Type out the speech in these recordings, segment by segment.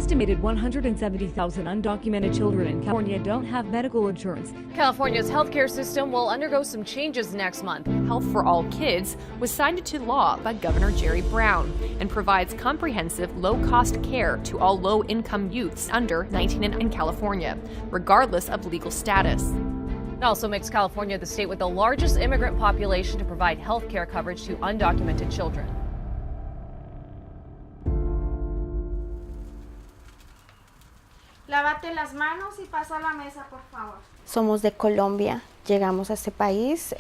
estimated 170,000 undocumented children in California don't have medical insurance. California's healthcare system will undergo some changes next month. Health for All Kids was signed into law by Governor Jerry Brown and provides comprehensive, low-cost care to all low-income youths under 19 in California, regardless of legal status. It also makes California the state with the largest immigrant population to provide health care coverage to undocumented children. Lávate las manos y pasa a la mesa, por favor. Somos de Colombia, llegamos a este país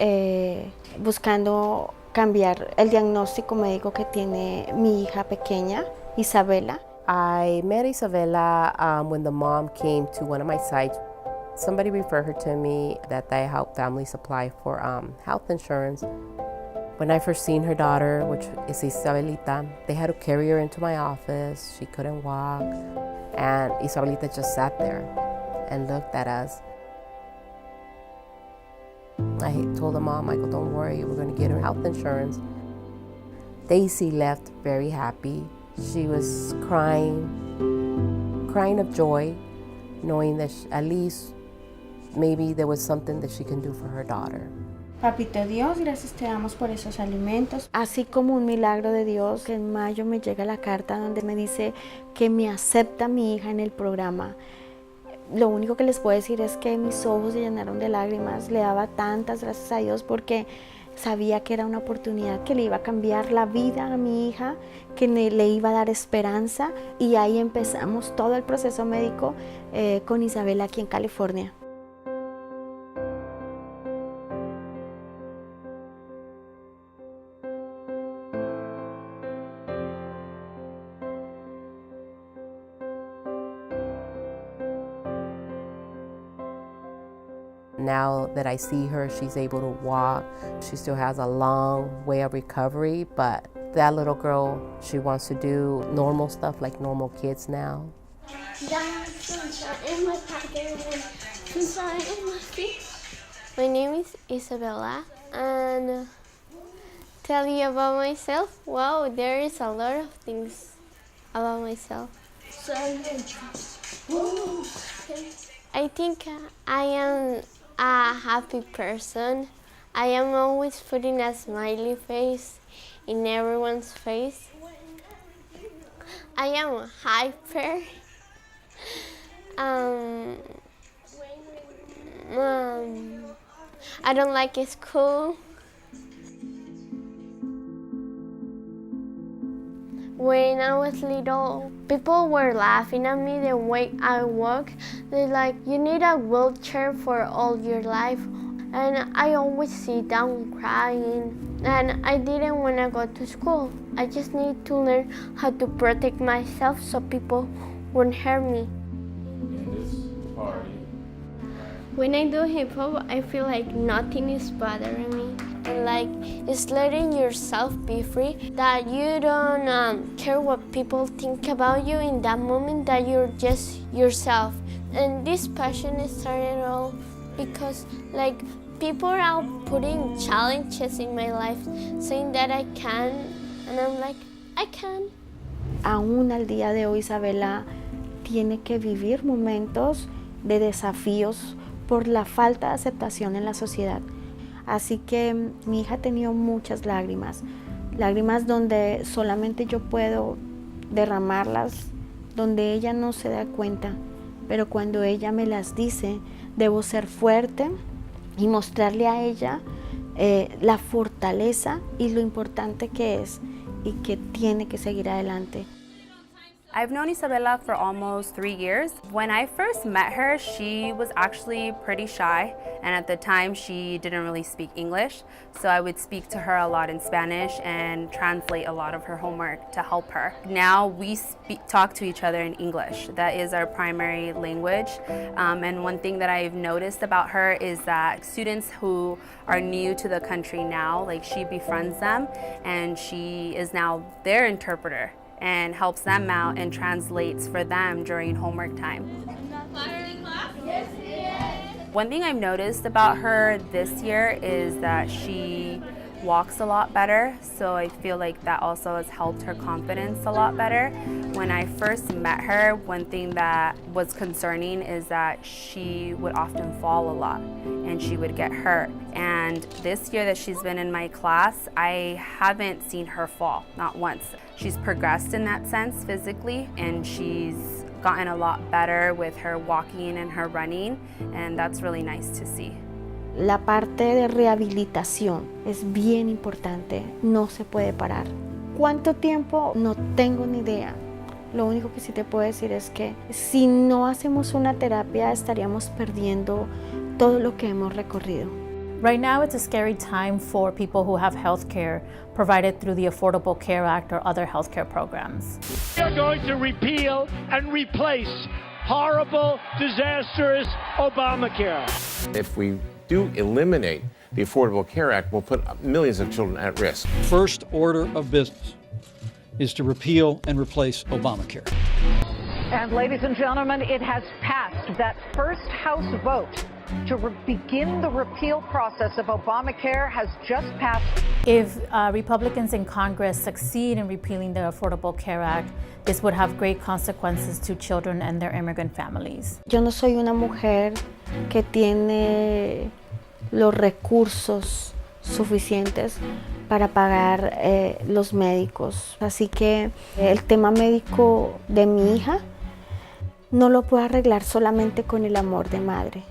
buscando cambiar el diagnóstico médico que tiene mi hija pequeña, Isabella. I met Isabella when the mom came to one of my sites. Somebody referred her to me that I help families apply for health insurance. When I first seen her daughter, which is Isabelita, they had to carry her into my office. She couldn't walk. And Isabelita just sat there and looked at us. I told the mom, I go, don't worry, we're going to get her health insurance. Daisy left very happy. She was crying of joy, knowing that at least maybe there was something that she can do for her daughter. Papito Dios, gracias te damos por esos alimentos. Así como un milagro de Dios, que en mayo me llega la carta donde me dice que me acepta mi hija en el programa. Lo único que les puedo decir es que mis ojos se llenaron de lágrimas. Le daba tantas gracias a Dios porque sabía que era una oportunidad que le iba a cambiar la vida a mi hija, que le iba a dar esperanza. Y ahí empezamos todo el proceso médico con Isabela aquí en California. Now that I see her, she's able to walk. She still has a long way of recovery, but that little girl, she wants to do normal stuff like normal kids now. My name is Isabella, and tell you about myself. Wow, there is a lot of things about myself. I think I am a happy person. I am always putting a smiley face in everyone's face. I am hyper. I don't like school. When I was little, people were laughing at me the way I walk. They're like, you need a wheelchair for all your life. And I always sit down crying. And I didn't want to go to school. I just need to learn how to protect myself so people won't hurt me. When I do hip hop, I feel like nothing is bothering me. And like, it's letting yourself be free, that you don't care what people think about you in that moment, that you're just yourself. And this passion started all because like people are putting challenges in my life, saying that I can, and I'm like, I can. Aún al día de hoy, Isabela tiene que vivir momentos de desafíos por la falta de aceptación en la sociedad. Así que mi hija ha tenido muchas lágrimas, lágrimas donde solamente yo puedo derramarlas, donde ella no se da cuenta, pero cuando ella me las dice, debo ser fuerte y mostrarle a ella la fortaleza y lo importante que es y que tiene que seguir adelante. I've known Isabella for almost 3 years. When I first met her, she was actually pretty shy, and at the time she didn't really speak English, so I would speak to her a lot in Spanish and translate a lot of her homework to help her. Now we talk to each other in English. That is our primary language, and one thing that I've noticed about her is that students who are new to the country now, like she befriends them, and she is now their interpreter and helps them out and translates for them during homework time. One thing I've noticed about her this year is that she walks a lot better, so I feel like that also has helped her confidence a lot better. When I first met her, one thing that was concerning is that she would often fall a lot and she would get hurt. And this year that she's been in my class, I haven't seen her fall, not once. She's progressed in that sense physically, and she's gotten a lot better with her walking and her running, and that's really nice to see. La parte de rehabilitación es bien importante, no se puede parar. ¿Cuánto tiempo? No tengo ni idea. Lo único que sí te puedo decir es que si no hacemos una terapia estaríamos perdiendo todo lo que hemos recorrido. Right now, it's a scary time for people who have health care provided through the Affordable Care Act or other health care programs. We are going to repeal and replace horrible, disastrous Obamacare. If we do eliminate the Affordable Care Act, we'll put millions of children at risk. First order of business is to repeal and replace Obamacare. And ladies and gentlemen, it has passed. That first House vote to begin the repeal process of Obamacare has just passed. If Republicans in Congress succeed in repealing the Affordable Care Act, this would have great consequences to children and their immigrant families. Yo no soy una mujer que tiene los recursos suficientes para pagar los médicos. Así que el tema médico de mi hija no lo puedo arreglar solamente con el amor de madre.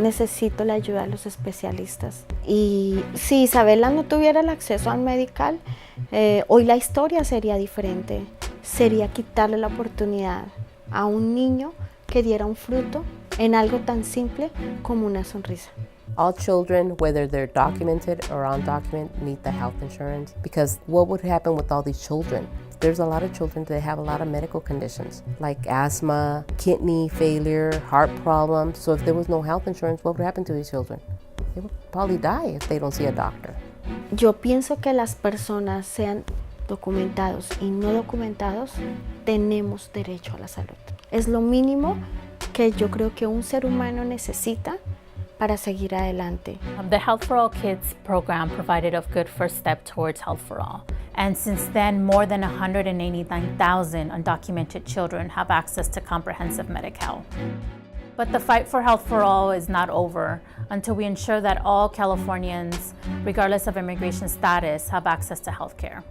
Necesito la ayuda de los especialistas. Y si Isabella no tuviera el acceso al medical, hoy la historia sería diferente. Sería quitarle la oportunidad a un niño que diera un fruto en algo tan simple como una sonrisa. All children, whether they're documented or undocumented, need the health insurance, because what would happen with all these children? There's a lot of children that have a lot of medical conditions like asthma, kidney failure, heart problems. So if there was no health insurance, what would happen to these children? They would probably die if they don't see a doctor. Yo pienso que las personas, sean documentados y no documentados, tenemos derecho a la salud. Es lo mínimo que yo creo que un ser humano necesita para seguir adelante. The Health for All Kids program provided a good first step towards health for all. And since then, more than 189,000 undocumented children have access to comprehensive Medi-Cal. But the fight for health for all is not over until we ensure that all Californians, regardless of immigration status, have access to health care.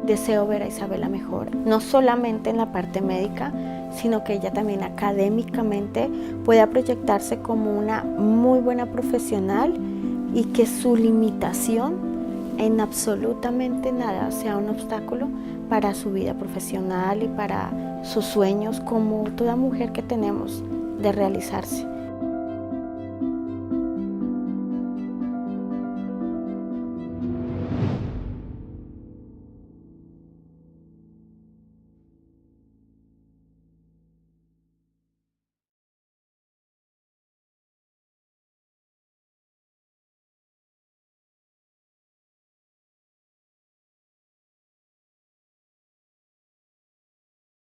Deseo ver a Isabella mejor, no solamente en la parte médica, sino que ella también académicamente pueda proyectarse como una muy buena profesional y que su limitación en absolutamente nada sea un obstáculo para su vida profesional y para sus sueños como toda mujer que tenemos de realizarse.